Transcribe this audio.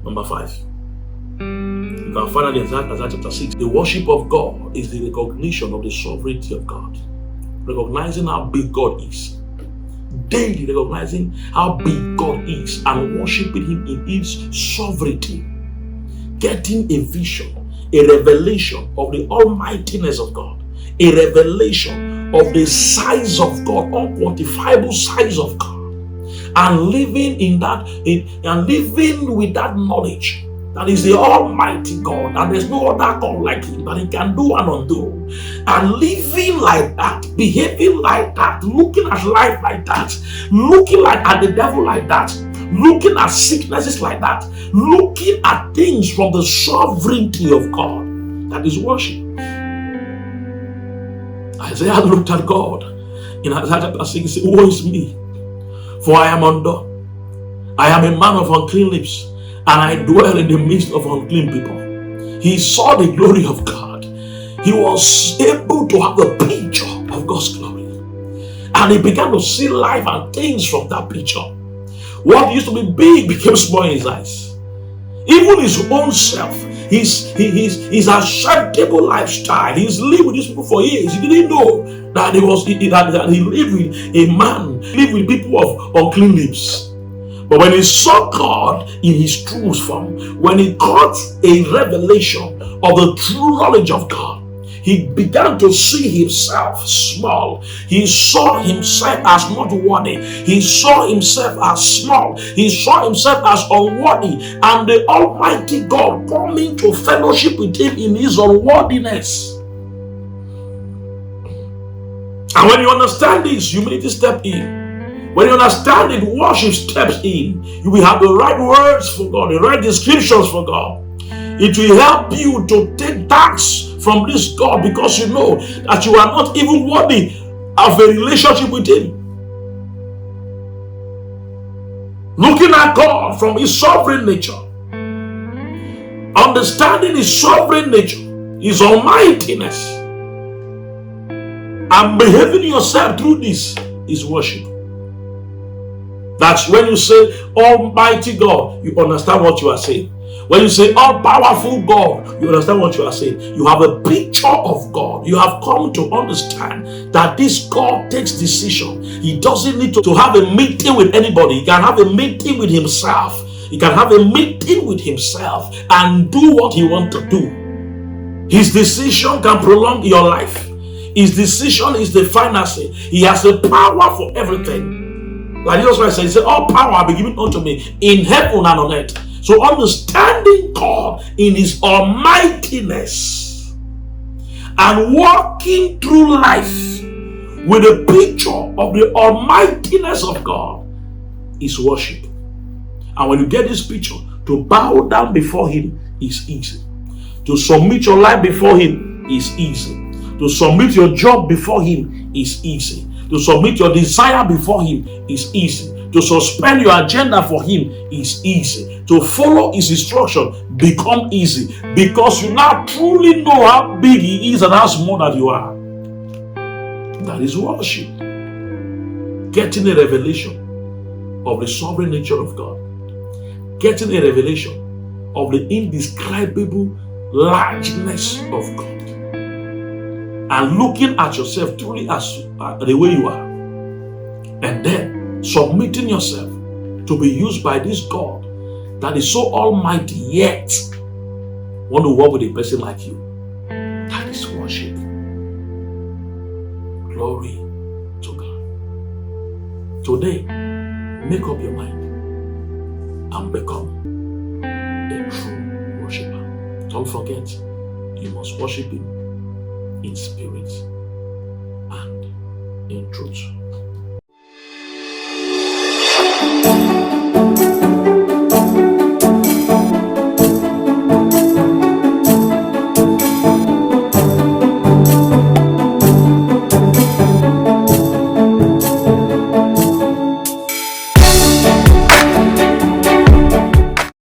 Number 5. You can find it in Isaiah chapter 6. The worship of God is the recognition of the sovereignty of God. Recognizing how big God is. Daily recognizing how big God is and worshiping Him in His sovereignty. Getting a vision, a revelation of the almightiness of God. A revelation of the size of God, unquantifiable size of God. And living in that, and living with that knowledge that is the Almighty God, and there's no other God like Him, that He can do and undo. And living like that, behaving like that, looking at life like that, looking at the devil like that, looking at sicknesses like that, looking at things from the sovereignty of God. That is worship. Isaiah looked at God in Isaiah chapter 6. He said, "Woe is me, for I am undone. I am a man of unclean lips, and I dwell in the midst of unclean people." He saw the glory of God. He was able to have a picture of God's glory. And he began to see life and things from that picture. What used to be big became small in his eyes. Even his own self, his acceptable lifestyle. He's lived with these people for years. He didn't know that he lived with a man, lived with people of unclean lips. But when he saw God in his true form, when he got a revelation of the true knowledge of God, he began to see himself small. He saw himself as not worthy. He saw himself as small. He saw himself as unworthy. And the Almighty God coming to fellowship with him in his unworthiness. And when you understand this, humility steps in. When you understand it, worship steps in. You will have the right words for God, the right descriptions for God. It will help you to take thanks from this God, because you know that you are not even worthy of a relationship with Him. Looking at God from His sovereign nature, understanding His sovereign nature, His almightiness, and behaving yourself through this is worship. That's when you say Almighty God, you understand what you are saying. When you say all-powerful God, you understand what you are saying. You have a picture of God. You have come to understand that this God takes decision. He doesn't need to have a meeting with anybody. He can have a meeting with himself. He can have a meeting with himself and do what he wants to do. His decision can prolong your life. His decision is the final say. He has the power for everything. Like Jesus Christ said, he said, all power will be given unto me in heaven and on earth. So understanding God in His almightiness and walking through life with a picture of the almightiness of God is worship. And when you get this picture, to bow down before Him is easy. To submit your life before Him is easy. To submit your job before Him is easy. To submit your desire before Him is easy. To suspend your agenda for Him is easy. To follow His instruction become easy, because you now truly know how big He is and how small that you are. That is worship. Getting a revelation of the sovereign nature of God. Getting a revelation of the indescribable largeness of God. And looking at yourself truly as the way you are. And then submitting yourself to be used by this God that is so almighty, yet want to work with a person like you. That is worship. Glory to God. Today, make up your mind and become a true worshiper. Don't forget, you must worship Him in spirit and in truth.